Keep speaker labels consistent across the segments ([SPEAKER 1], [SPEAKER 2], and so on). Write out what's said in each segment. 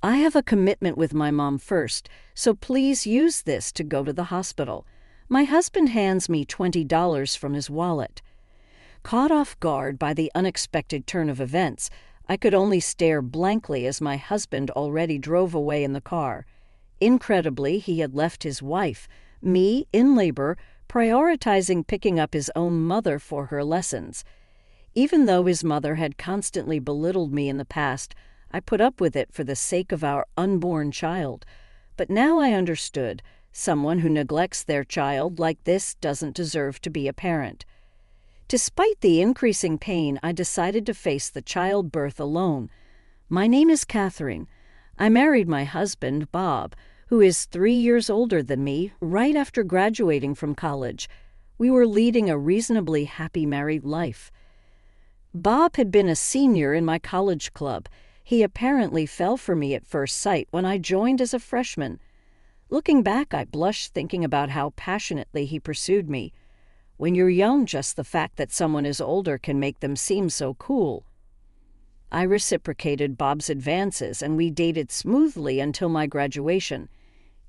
[SPEAKER 1] I have a commitment with my mom first, so please use this to go to the hospital. My husband hands me $20 from his wallet. Caught off guard by the unexpected turn of events, I could only stare blankly as my husband already drove away in the car. Incredibly, he had left his wife, me, in labor, prioritizing picking up his own mother for her lessons. Even though his mother had constantly belittled me in the past, I put up with it for the sake of our unborn child. But now I understood. Someone who neglects their child like this doesn't deserve to be a parent. Despite the increasing pain, I decided to face the childbirth alone. My name is Catherine. I married my husband, Bob, who is 3 years older than me, right after graduating from college. We were leading a reasonably happy married life. Bob had been a senior in my college club. He apparently fell for me at first sight when I joined as a freshman. Looking back, I blush thinking about how passionately he pursued me. When you're young, just the fact that someone is older can make them seem so cool. I reciprocated Bob's advances, and we dated smoothly until my graduation.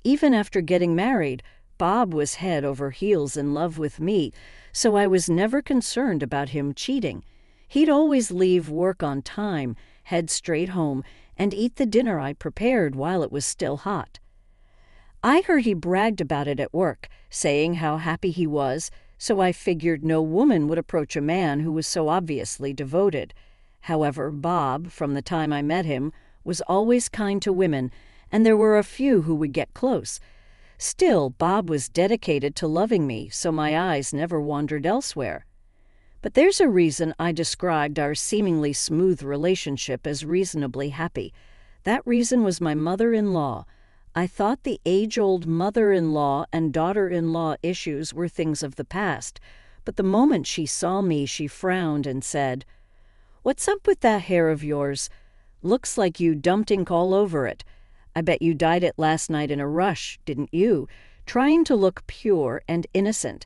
[SPEAKER 1] Even after getting married, Bob was head over heels in love with me, so I was never concerned about him cheating. He'd always leave work on time, head straight home, and eat the dinner I prepared while it was still hot. I heard he bragged about it at work, saying how happy he was, so I figured no woman would approach a man who was so obviously devoted. However, Bob, from the time I met him, was always kind to women, and there were a few who would get close. Still, Bob was dedicated to loving me, so my eyes never wandered elsewhere. But there's a reason I described our seemingly smooth relationship as reasonably happy. That reason was my mother-in-law. I thought the age-old mother-in-law and daughter-in-law issues were things of the past, but the moment she saw me, she frowned and said, "What's up with that hair of yours? Looks like you dumped ink all over it. I bet you dyed it last night in a rush, didn't you? Trying to look pure and innocent.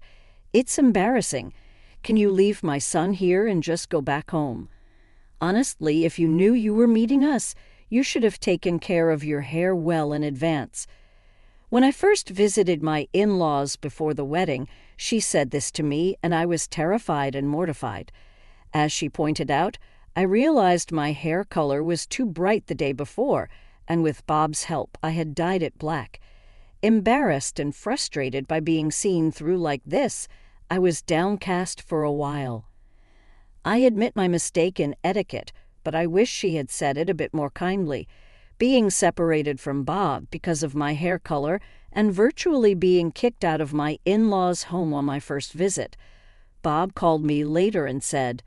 [SPEAKER 1] It's embarrassing. Can you leave my son here and just go back home? Honestly, if you knew you were meeting us, you should have taken care of your hair well in advance." When I first visited my in-laws before the wedding, she said this to me, and I was terrified and mortified. As she pointed out, I realized my hair color was too bright the day before, and with Bob's help, I had dyed it black. Embarrassed and frustrated by being seen through like this, I was downcast for a while. I admit my mistake in etiquette, but I wish she had said it a bit more kindly. Being separated from Bob because of my hair color and virtually being kicked out of my in-laws' home on my first visit. Bob called me later and said,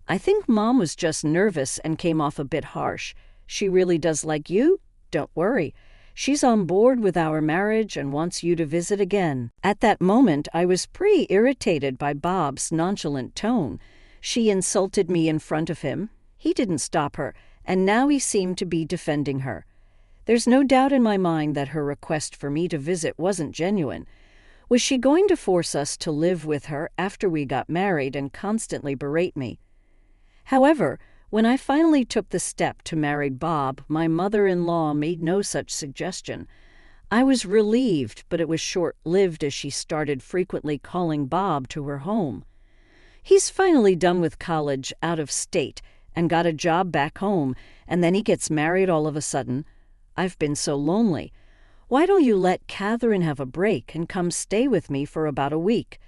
[SPEAKER 1] "I think Mom was just nervous and came off a bit harsh. She really does like you? Don't worry. She's on board with our marriage and wants you to visit again." At that moment, I was pretty irritated by Bob's nonchalant tone. She insulted me in front of him. He didn't stop her, and now he seemed to be defending her. There's no doubt in my mind that her request for me to visit wasn't genuine. Was she going to force us to live with her after we got married and constantly berate me? However, when I finally took the step to marry Bob, my mother-in-law made no such suggestion. I was relieved, but it was short-lived as she started frequently calling Bob to her home. He's finally done with college out of state and got a job back home, and then he gets married all of a sudden. I've been so lonely. Why don't you let Catherine have a break and come stay with me for about a week?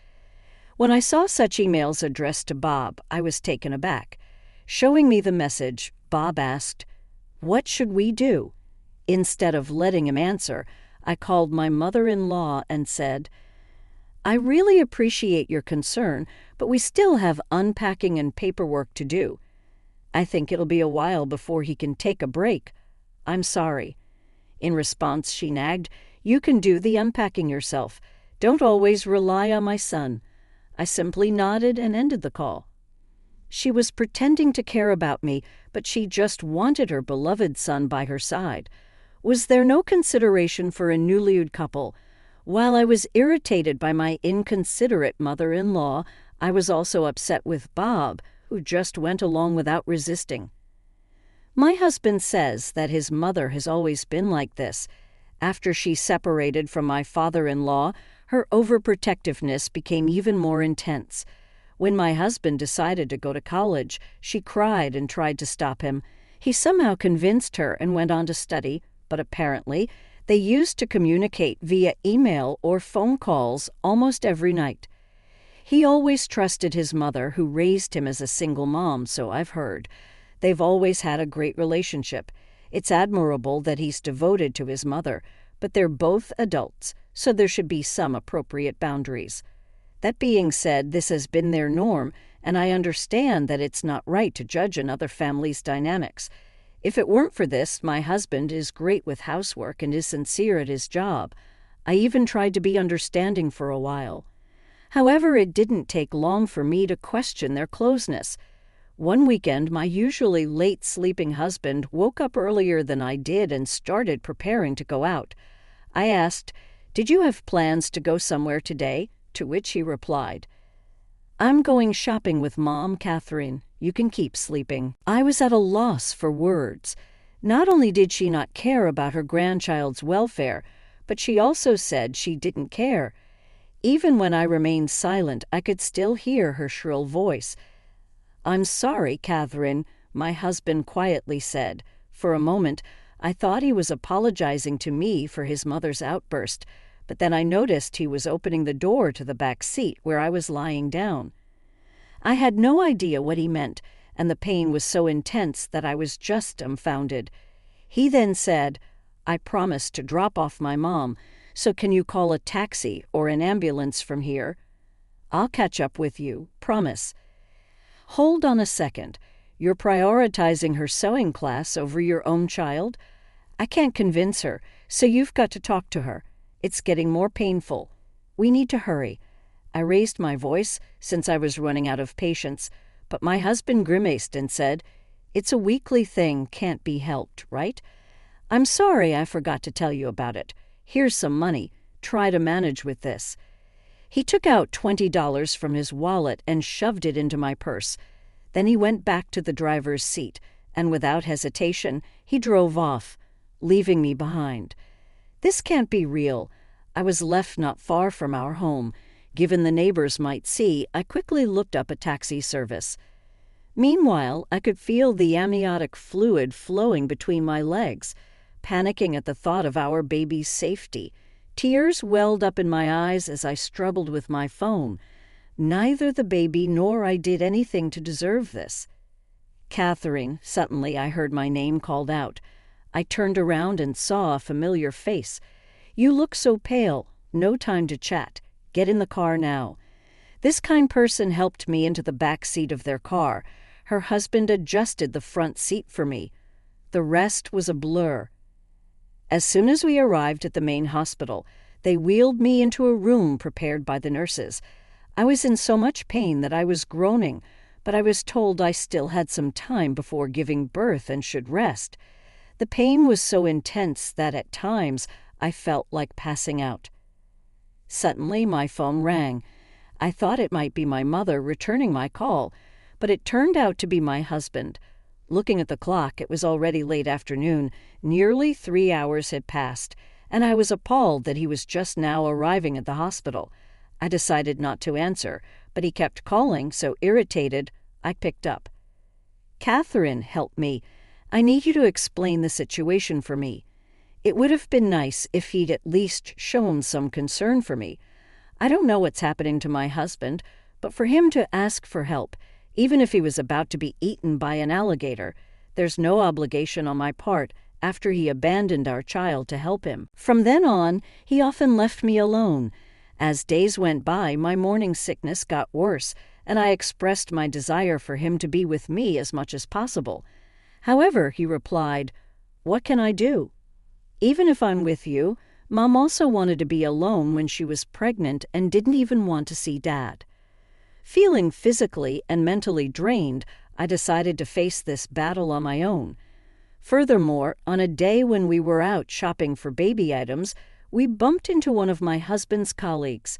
[SPEAKER 1] When I saw such emails addressed to Bob, I was taken aback. Showing me the message, Bob asked, "What should we do?" Instead of letting him answer, I called my mother-in-law and said, "I really appreciate your concern, but we still have unpacking and paperwork to do. I think it'll be a while before he can take a break. I'm sorry." In response, she nagged, "You can do the unpacking yourself. Don't always rely on my son." I simply nodded and ended the call. She was pretending to care about me, but she just wanted her beloved son by her side. Was there no consideration for a newlywed couple? While I was irritated by my inconsiderate mother-in-law, I was also upset with Bob, who just went along without resisting. My husband says that his mother has always been like this. After she separated from my father-in-law, her overprotectiveness became even more intense. When my husband decided to go to college, she cried and tried to stop him. He somehow convinced her and went on to study, but apparently they used to communicate via email or phone calls almost every night. He always trusted his mother, who raised him as a single mom, so I've heard. They've always had a great relationship. It's admirable that he's devoted to his mother, but they're both adults, so there should be some appropriate boundaries. That being said, this has been their norm, and I understand that it's not right to judge another family's dynamics. If it weren't for this, my husband is great with housework and is sincere at his job. I even tried to be understanding for a while. However, it didn't take long for me to question their closeness. One weekend, my usually late-sleeping husband woke up earlier than I did and started preparing to go out. I asked, "Did you have plans to go somewhere today?" To which he replied, "I'm going shopping with Mom, Catherine. You can keep sleeping." I was at a loss for words. Not only did she not care about her grandchild's welfare, but she also said she didn't care. Even when I remained silent, I could still hear her shrill voice. "I'm sorry, Catherine," my husband quietly said. For a moment, I thought he was apologizing to me for his mother's outburst, but then I noticed he was opening the door to the back seat where I was lying down. I had no idea what he meant, and the pain was so intense that I was just dumbfounded. He then said, "I promised to drop off my mom, so can you call a taxi or an ambulance from here? I'll catch up with you, promise." Hold on a second. You're prioritizing her sewing class over your own child? I can't convince her, so you've got to talk to her. It's getting more painful. We need to hurry. I raised my voice, since I was running out of patience, but my husband grimaced and said, "It's a weekly thing, can't be helped, right? I'm sorry I forgot to tell you about it. Here's some money. Try to manage with this." He took out $20 from his wallet and shoved it into my purse. Then he went back to the driver's seat, and without hesitation, he drove off, leaving me behind. This can't be real. I was left not far from our home. Given the neighbors might see, I quickly looked up a taxi service. Meanwhile, I could feel the amniotic fluid flowing between my legs, panicking at the thought of our baby's safety. Tears welled up in my eyes as I struggled with my phone. Neither the baby nor I did anything to deserve this. "Catherine," suddenly I heard my name called out. I turned around and saw a familiar face. "You look so pale. No time to chat. Get in the car now." This kind person helped me into the back seat of their car. Her husband adjusted the front seat for me. The rest was a blur. As soon as we arrived at the main hospital, they wheeled me into a room prepared by the nurses. I was in so much pain that I was groaning, but I was told I still had some time before giving birth and should rest. The pain was so intense that at times I felt like passing out. Suddenly my phone rang. I thought it might be my mother returning my call, but it turned out to be my husband. Looking at the clock, it was already late afternoon. Nearly 3 hours had passed, and I was appalled that he was just now arriving at the hospital. I decided not to answer, but he kept calling, so irritated, I picked up. "Catherine, help me. I need you to explain the situation for me." It would have been nice if he'd at least shown some concern for me. I don't know what's happening to my husband, but for him to ask for help, even if he was about to be eaten by an alligator, there's no obligation on my part after he abandoned our child to help him. From then on, he often left me alone. As days went by, my morning sickness got worse, and I expressed my desire for him to be with me as much as possible. However, he replied, "What can I do? Even if I'm with you, Mom also wanted to be alone when she was pregnant and didn't even want to see Dad." Feeling physically and mentally drained, I decided to face this battle on my own. Furthermore, on a day when we were out shopping for baby items, we bumped into one of my husband's colleagues.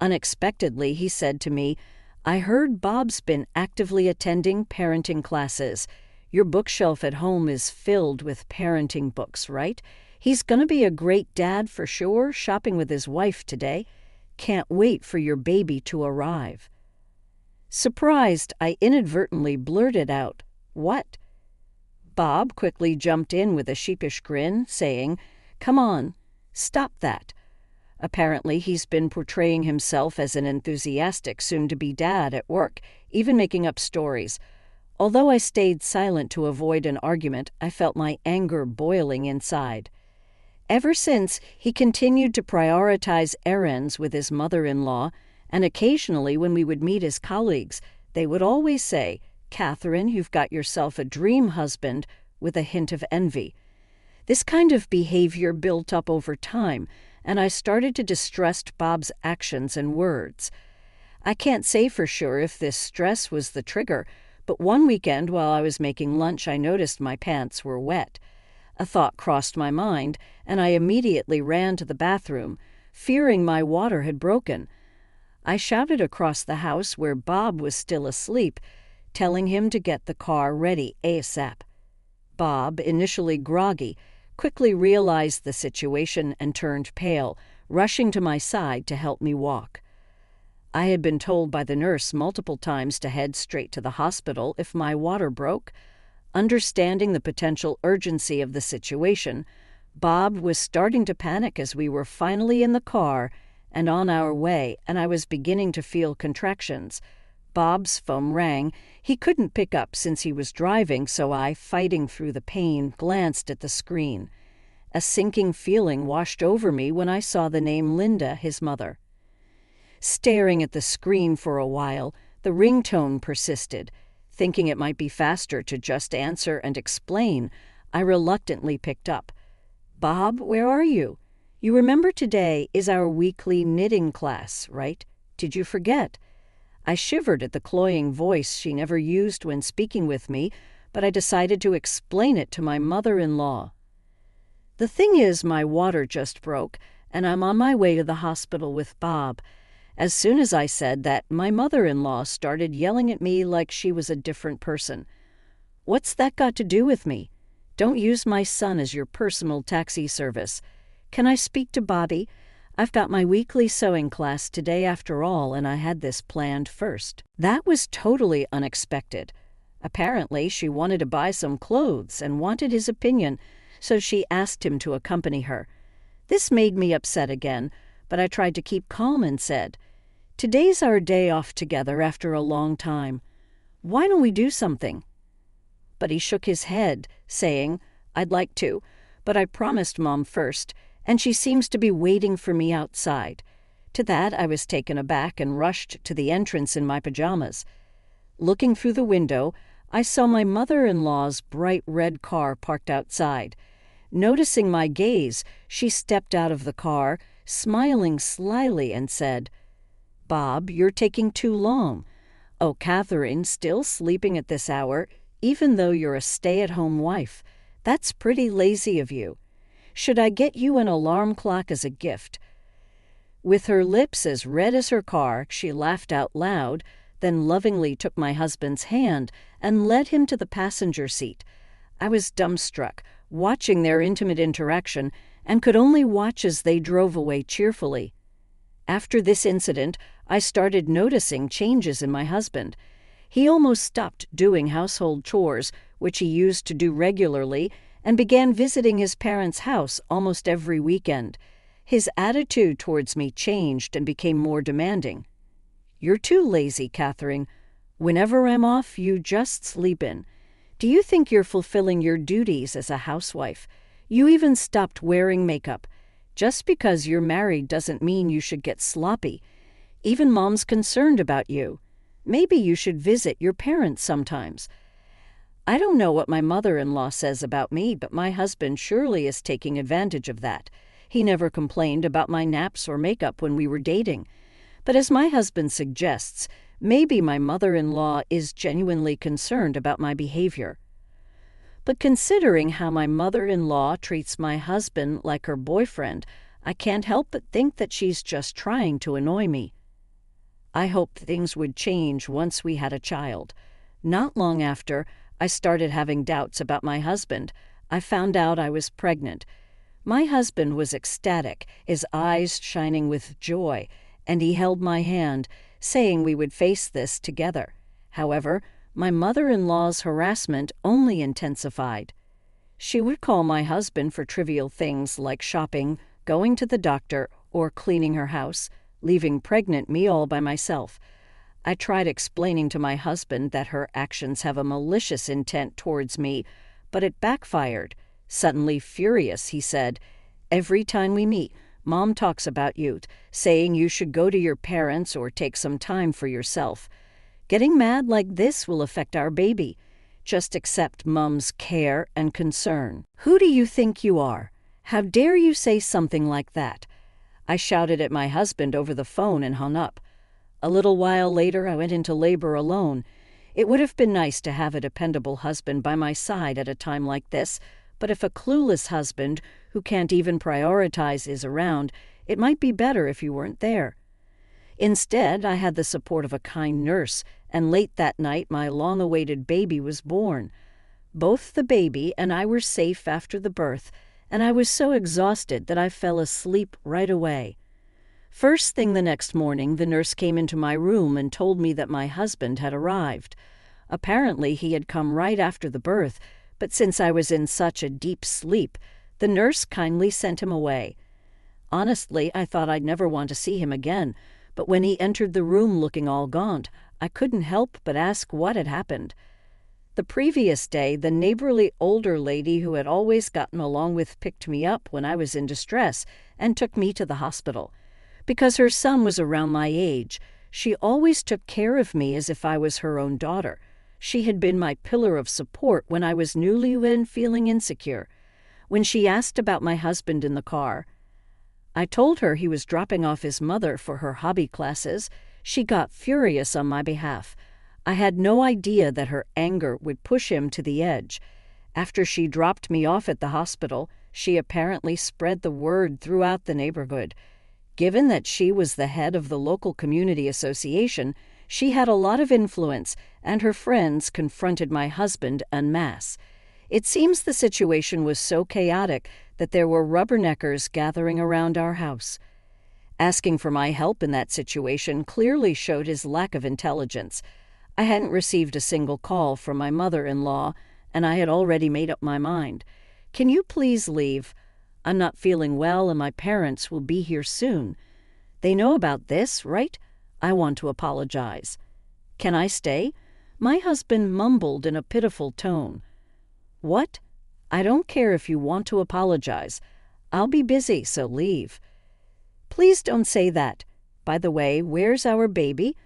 [SPEAKER 1] Unexpectedly, he said to me, "I heard Bob's been actively attending parenting classes. Your bookshelf at home is filled with parenting books, right? He's gonna be a great dad for sure, shopping with his wife today. Can't wait for your baby to arrive." Surprised, I inadvertently blurted out, "What?" Bob quickly jumped in with a sheepish grin, saying, "Come on, stop that." Apparently, he's been portraying himself as an enthusiastic soon-to-be dad at work, even making up stories. Although I stayed silent to avoid an argument, I felt my anger boiling inside. Ever since, he continued to prioritize errands with his mother-in-law, and occasionally when we would meet his colleagues, they would always say, "Catherine, you've got yourself a dream husband," with a hint of envy. This kind of behavior built up over time, and I started to distrust Bob's actions and words. I can't say for sure if this stress was the trigger, but one weekend while I was making lunch, I noticed my pants were wet. A thought crossed my mind, and I immediately ran to the bathroom, fearing my water had broken. I shouted across the house where Bob was still asleep, telling him to get the car ready ASAP. Bob, initially groggy, quickly realized the situation and turned pale, rushing to my side to help me walk. I had been told by the nurse multiple times to head straight to the hospital if my water broke. Understanding the potential urgency of the situation, Bob was starting to panic as we were finally in the car and on our way, and I was beginning to feel contractions. Bob's phone rang. He couldn't pick up since he was driving, so I, fighting through the pain, glanced at the screen. A sinking feeling washed over me when I saw the name Linda, his mother. Staring at the screen for a while, the ringtone persisted. Thinking it might be faster to just answer and explain, I reluctantly picked up. "Bob, where are you? You remember today is our weekly knitting class, right? Did you forget?" I shivered at the cloying voice she never used when speaking with me, but I decided to explain it to my mother-in-law. "The thing is, my water just broke, and I'm on my way to the hospital with Bob." As soon as I said that, my mother-in-law started yelling at me like she was a different person. "What's that got to do with me? Don't use my son as your personal taxi service. Can I speak to Bobby? I've got my weekly sewing class today after all, and I had this planned first." That was totally unexpected. Apparently, she wanted to buy some clothes and wanted his opinion, so she asked him to accompany her. This made me upset again, but I tried to keep calm and said, "Today's our day off together after a long time. Why don't we do something?" But he shook his head, saying, "I'd like to, but I promised Mom first, and she seems to be waiting for me outside." To that, I was taken aback and rushed to the entrance in my pajamas. Looking through the window, I saw my mother-in-law's bright red car parked outside. Noticing my gaze, she stepped out of the car, smiling slyly, and said, "Bob, you're taking too long. Oh, Catherine, still sleeping at this hour, even though you're a stay-at-home wife. That's pretty lazy of you. Should I get you an alarm clock as a gift?" With her lips as red as her car, she laughed out loud, then lovingly took my husband's hand and led him to the passenger seat. I was dumbstruck, watching their intimate interaction, and could only watch as they drove away cheerfully. After this incident, I started noticing changes in my husband. He almost stopped doing household chores, which he used to do regularly, and began visiting his parents' house almost every weekend. His attitude towards me changed and became more demanding. "You're too lazy, Catherine. Whenever I'm off, you just sleep in. Do you think you're fulfilling your duties as a housewife? You even stopped wearing makeup. Just because you're married doesn't mean you should get sloppy. Even Mom's concerned about you. Maybe you should visit your parents sometimes." I don't know what my mother-in-law says about me, but my husband surely is taking advantage of that. He never complained about my naps or makeup when we were dating. But as my husband suggests, maybe my mother-in-law is genuinely concerned about my behavior. But considering how my mother-in-law treats my husband like her boyfriend, I can't help but think that she's just trying to annoy me. I hoped things would change once we had a child. Not long after, I started having doubts about my husband. I found out I was pregnant. My husband was ecstatic, his eyes shining with joy, and he held my hand, saying we would face this together. However, my mother-in-law's harassment only intensified. She would call my husband for trivial things like shopping, going to the doctor, or cleaning her house, leaving pregnant me all by myself. I tried explaining to my husband that her actions have a malicious intent towards me, but it backfired. Suddenly furious, he said, "Every time we meet, Mom talks about you, saying you should go to your parents or take some time for yourself. Getting mad like this will affect our baby. Just accept Mom's care and concern." "Who do you think you are? How dare you say something like that?" I shouted at my husband over the phone and hung up. A little while later, I went into labor alone. It would have been nice to have a dependable husband by my side at a time like this, but if a clueless husband who can't even prioritize is around, it might be better if you weren't there. Instead, I had the support of a kind nurse, and late that night my long-awaited baby was born. Both the baby and I were safe after the birth, and I was so exhausted that I fell asleep right away. First thing the next morning, the nurse came into my room and told me that my husband had arrived. Apparently, he had come right after the birth, but since I was in such a deep sleep, the nurse kindly sent him away. Honestly, I thought I'd never want to see him again, but when he entered the room looking all gaunt, I couldn't help but ask what had happened. The previous day, the neighborly older lady who had always gotten along with picked me up when I was in distress and took me to the hospital. Because her son was around my age, she always took care of me as if I was her own daughter. She had been my pillar of support when I was newlywed and feeling insecure. When she asked about my husband in the car, I told her he was dropping off his mother for her hobby classes. She got furious on my behalf. I had no idea that her anger would push him to the edge. After she dropped me off at the hospital, she apparently spread the word throughout the neighborhood. Given that she was the head of the local community association, she had a lot of influence, and her friends confronted my husband en masse. It seems the situation was so chaotic that there were rubberneckers gathering around our house. Asking for my help in that situation clearly showed his lack of intelligence. I hadn't received a single call from my mother-in-law, and I had already made up my mind. "Can you please leave? I'm not feeling well, and my parents will be here soon. They know about this, right? I want to apologize." "Can I stay?" My husband mumbled in a pitiful tone. "What? I don't care if you want to apologize. I'll be busy, so leave." "Please don't say that. By the way, where's our baby?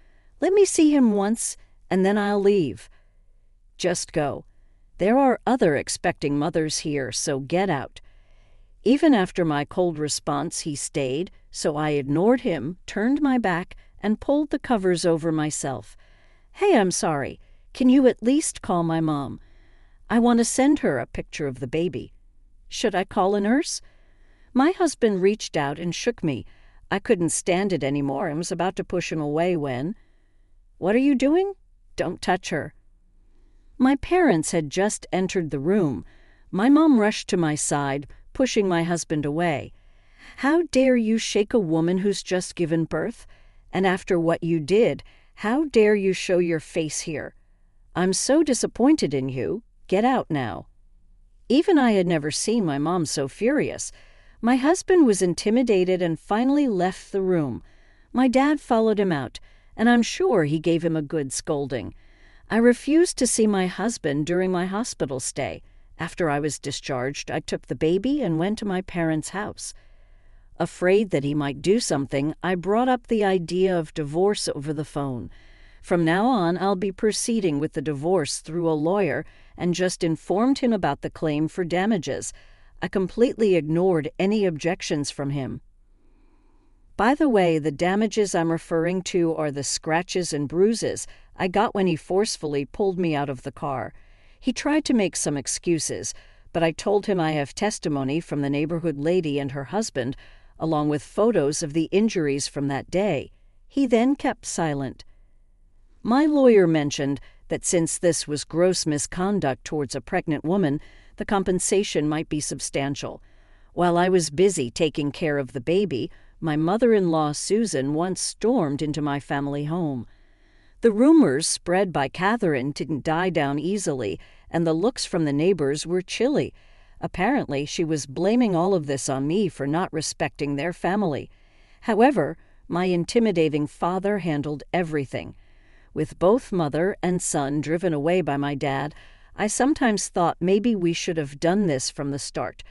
[SPEAKER 1] Let me see him once, and then I'll leave." "Just go. There are other expecting mothers here, so get out." Even after my cold response, he stayed, so I ignored him, turned my back, and pulled the covers over myself. "Hey, I'm sorry. Can you at least call my mom? I want to send her a picture of the baby." "Should I call a nurse?" My husband reached out and shook me. I couldn't stand it anymore and was about to push him away when, "What are you doing? Don't touch her." My parents had just entered the room. My mom rushed to my side, pushing my husband away. "How dare you shake a woman who's just given birth? And after what you did, how dare you show your face here? I'm so disappointed in you. Get out now." Even I had never seen my mom so furious. My husband was intimidated and finally left the room. My dad followed him out, and I'm sure he gave him a good scolding. I refused to see my husband during my hospital stay. After I was discharged, I took the baby and went to my parents' house. Afraid that he might do something, I brought up the idea of divorce over the phone. From now on, I'll be proceeding with the divorce through a lawyer and just informed him about the claim for damages. I completely ignored any objections from him. By the way, the damages I'm referring to are the scratches and bruises I got when he forcefully pulled me out of the car. He tried to make some excuses, but I told him I have testimony from the neighborhood lady and her husband, along with photos of the injuries from that day. He then kept silent. My lawyer mentioned that since this was gross misconduct towards a pregnant woman, the compensation might be substantial. While I was busy taking care of the baby, my mother-in-law Susan once stormed into my family home. The rumors spread by Catherine didn't die down easily, and the looks from the neighbors were chilly. Apparently, she was blaming all of this on me for not respecting their family. However, my intimidating father handled everything. With both mother and son driven away by my dad, I sometimes thought maybe we should have done this from the start.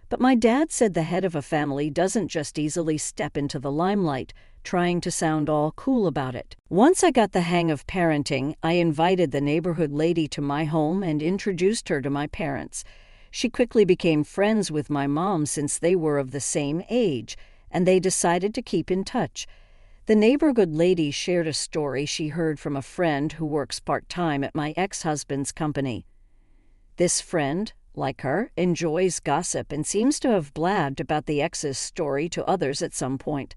[SPEAKER 1] But my dad said the head of a family doesn't just easily step into the limelight, trying to sound all cool about it. Once I got the hang of parenting, I invited the neighborhood lady to my home and introduced her to my parents. She quickly became friends with my mom since they were of the same age, and they decided to keep in touch. The neighborhood lady shared a story she heard from a friend who works part-time at my ex-husband's company. This friend, like her, enjoys gossip and seems to have blabbed about the ex's story to others at some point.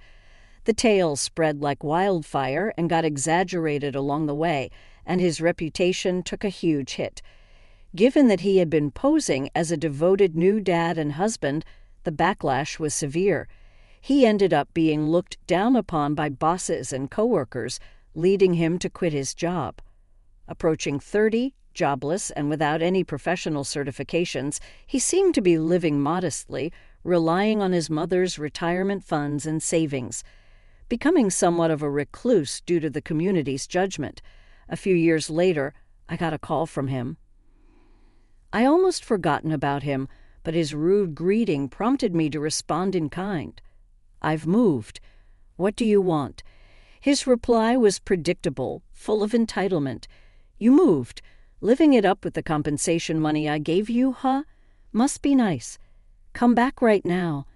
[SPEAKER 1] The tale spread like wildfire and got exaggerated along the way, and his reputation took a huge hit. Given that he had been posing as a devoted new dad and husband, the backlash was severe. He ended up being looked down upon by bosses and coworkers, leading him to quit his job. Approaching 30, jobless and without any professional certifications, he seemed to be living modestly, relying on his mother's retirement funds and savings. Becoming somewhat of a recluse due to the community's judgment. A few years later, I got a call from him. I almost forgotten about him, but his rude greeting prompted me to respond in kind. "I've moved. What do you want?" His reply was predictable, full of entitlement. "You moved. Living it up with the compensation money I gave you, huh? Must be nice. Come back right now.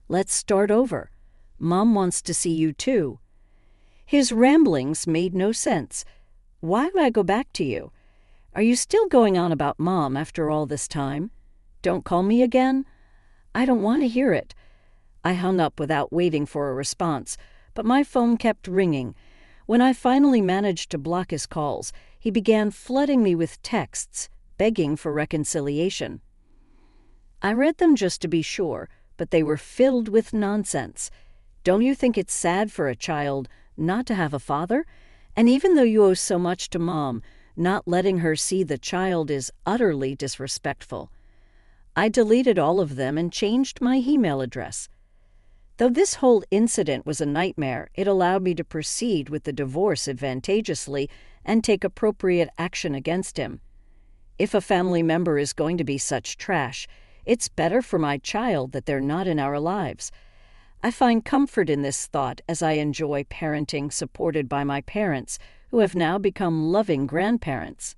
[SPEAKER 1] Let's start over. Mom wants to see you too." His ramblings made no sense. Why would I go back to you? Are you still going on about Mom after all this time? Don't call me again? I don't want to hear it. I hung up without waiting for a response, but my phone kept ringing. When I finally managed to block his calls, he began flooding me with texts, begging for reconciliation. I read them just to be sure, but they were filled with nonsense. Don't you think it's sad for a child not to have a father? And even though you owe so much to Mom, not letting her see the child is utterly disrespectful. I deleted all of them and changed my email address. Though this whole incident was a nightmare, it allowed me to proceed with the divorce advantageously and take appropriate action against him. If a family member is going to be such trash, it's better for my child that they're not in our lives. I find comfort in this thought as I enjoy parenting supported by my parents, who have now become loving grandparents.